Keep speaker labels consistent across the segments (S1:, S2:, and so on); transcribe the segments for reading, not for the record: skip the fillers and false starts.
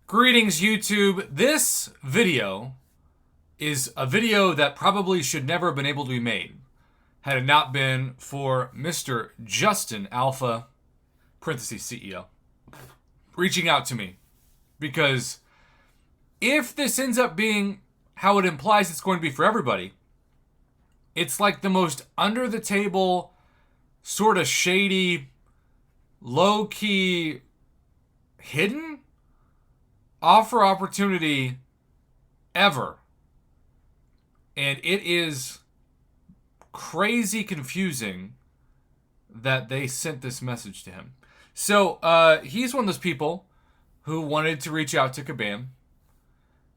S1: Greetings, YouTube. This video is a video that probably should never have been able to be made had it not been for Mr. Justin Alpha, parentheses CEO, reaching out to me. Because if this ends up being how it implies it's going to be for everybody, it's like the most under-the-table, sort of shady, low-key, hidden offer opportunity ever. And it is crazy confusing that they sent this message to him. So he's one of those people who wanted to reach out to Kabam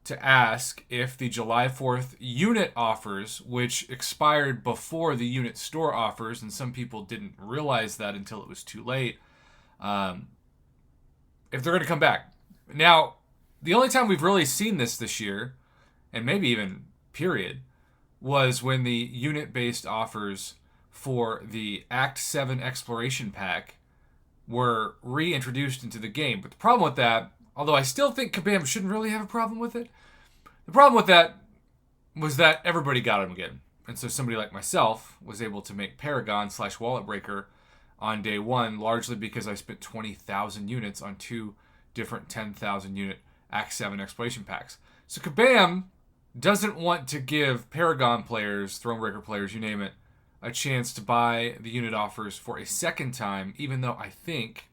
S1: to ask if the July 4th unit offers, which expired before the unit store offers, and some people didn't realize that until it was too late, if they're going to come back. Now, the only time we've really seen this year, and maybe even period, was when the unit-based offers for the Act 7 Exploration Pack were reintroduced into the game. But the problem with that, although I still think Kabam shouldn't really have a problem with it, the problem with that was that everybody got them again. And so somebody like myself was able to make Paragon/Wallet Breaker on day one, largely because I spent 20,000 units on two different 10,000 unit Act 7 Exploration Packs. So Kabam doesn't want to give Paragon players, Thronebreaker players, you name it, a chance to buy the unit offers for a second time, even though I think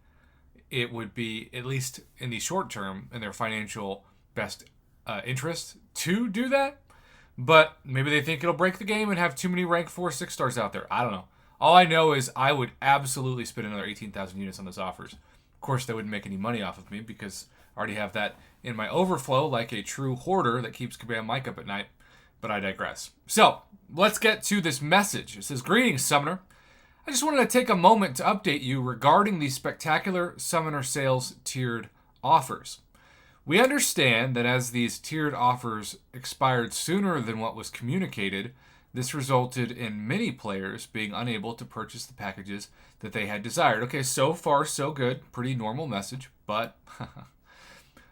S1: it would be, at least in the short term, in their financial best interest to do that. But maybe they think it'll break the game and have too many rank 4 6 stars out there. I don't know. All I know is I would absolutely spend another 18,000 units on those offers. Of course, they wouldn't make any money off of me because I already have that in my overflow like a true hoarder that keeps Kabam Mike up at night. But I digress. So, let's get to this message. It says, "Greetings, Summoner. I just wanted to take a moment to update you regarding the spectacular Summoner Sales tiered offers. We understand that as these tiered offers expired sooner than what was communicated, this resulted in many players being unable to purchase the packages that they had desired." Okay, so far so good. Pretty normal message, but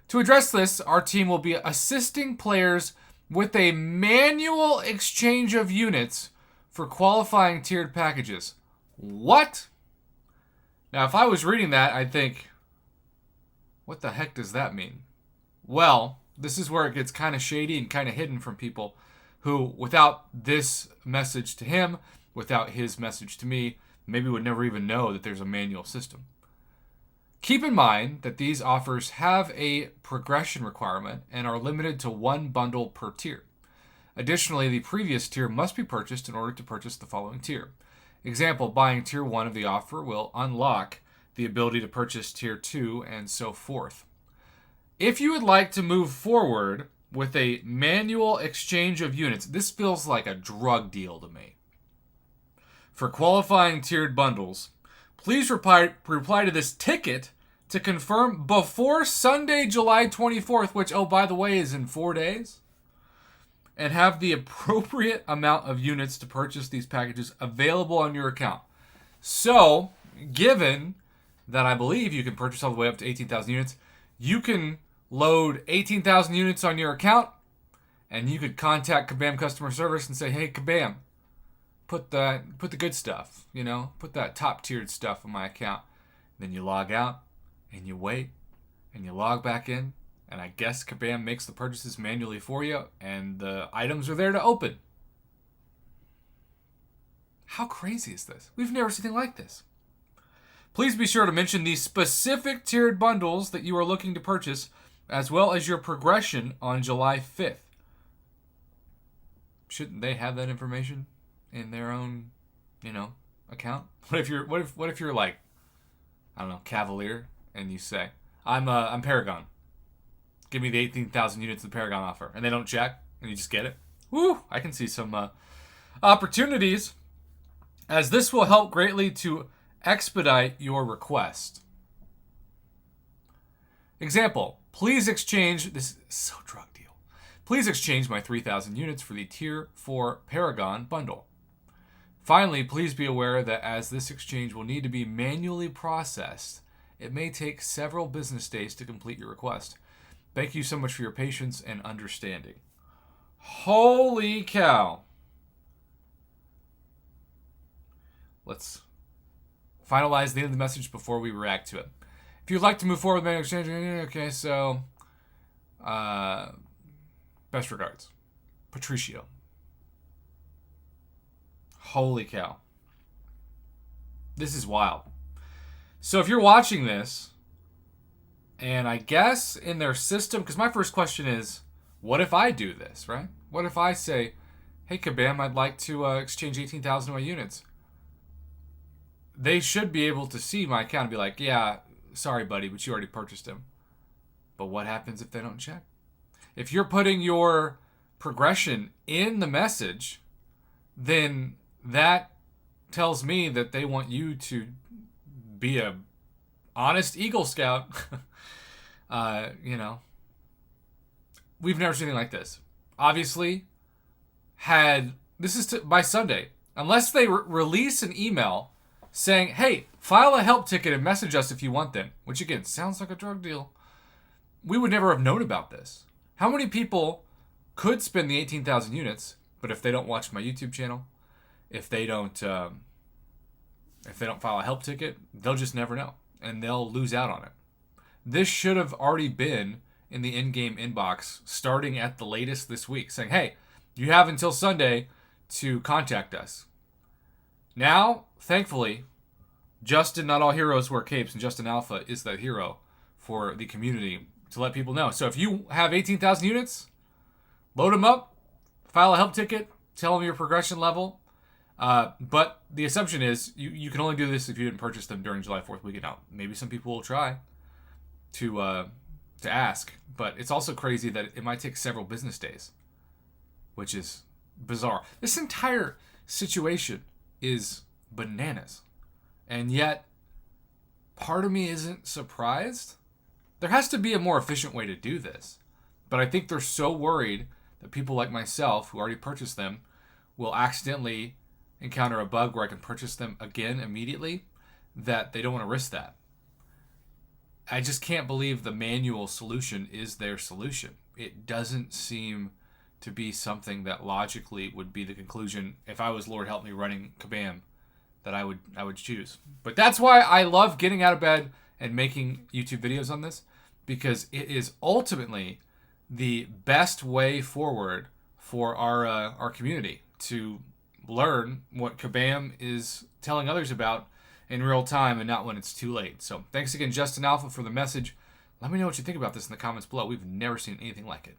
S1: to address this, our team will be assisting players with a manual exchange of units for qualifying tiered packages. What? Now, if I was reading that, I'd think, what the heck does that mean? Well, this is where it gets kind of shady and kind of hidden from people who, without this message to him, without his message to me, maybe would never even know that there's a manual system. Keep in mind that these offers have a progression requirement and are limited to one bundle per tier. Additionally, the previous tier must be purchased in order to purchase the following tier. Example, buying tier 1 of the offer will unlock the ability to purchase tier 2 and so forth. If you would like to move forward with a manual exchange of units, this feels like a drug deal to me. For qualifying tiered bundles, please reply to this ticket to confirm before Sunday, July 24th, which, oh, by the way, is in 4 days, and have the appropriate amount of units to purchase these packages available on your account. So, given that I believe you can purchase all the way up to 18,000 units, you can load 18,000 units on your account, and you could contact Kabam customer service and say, "Hey, Kabam, put the good stuff, put that top tiered stuff on my account." Then you log out, and you wait, and you log back in, and I guess Kabam makes the purchases manually for you, and the items are there to open. How crazy is this? We've never seen anything like this. Please be sure to mention the specific tiered bundles that you are looking to purchase, as well as your progression on July 5th. Shouldn't they have that information in their own, account? What if you're like, I don't know, Cavalier, and you say, I'm Paragon. Give me the 18,000 units of the Paragon offer. And they don't check, and you just get it. Woo! I can see some opportunities, as this will help greatly to expedite your request. Example, please exchange, this is so drug deal. Please exchange my 3,000 units for the Tier 4 Paragon bundle. Finally, please be aware that as this exchange will need to be manually processed, it may take several business days to complete your request. Thank you so much for your patience and understanding. Holy cow. Let's finalize the end of the message before we react to it. If you'd like to move forward with manual exchange, okay, so best regards, Patricio. Holy cow. This is wild. So if you're watching this, and I guess in their system, because my first question is, what if I do this, right? What if I say, hey, Kabam, I'd like to exchange 18,000 of my units? They should be able to see my account and be like, yeah, sorry, buddy, but you already purchased them. But what happens if they don't check? If you're putting your progression in the message, then that tells me that they want you to be a honest Eagle Scout. We've never seen anything like this. Obviously, by Sunday, unless they release an email saying, hey, file a help ticket and message us if you want them, which again sounds like a drug deal, we would never have known about this. How many people could spend the 18,000 units, but if they don't watch my YouTube channel, if they don't file a help ticket, they'll just never know, and they'll lose out on it. This should have already been in the in-game inbox starting at the latest this week, saying, hey, you have until Sunday to contact us. Now, thankfully, Justin, not all heroes wear capes, and Justin Alpha is that hero for the community to let people know. So if you have 18,000 units, load them up, file a help ticket, tell them your progression level. But the assumption is you can only do this if you didn't purchase them during July 4th weekend. Now, maybe some people will try to ask, but it's also crazy that it might take several business days, which is bizarre. This entire situation is bananas. And yet, part of me isn't surprised. There has to be a more efficient way to do this. But I think they're so worried that people like myself, who already purchased them, will accidentally encounter a bug where I can purchase them again immediately, that they don't want to risk that. I just can't believe the manual solution is their solution. It doesn't seem to be something that logically would be the conclusion, if I was Lord Help Me running Kabam, that I would choose. But that's why I love getting out of bed and making YouTube videos on this, because it is ultimately the best way forward for our community to learn what Kabam is telling others about in real time and not when it's too late. So thanks again, Justin Alpha, for the message. Let me know what you think about this in the comments below. We've never seen anything like it.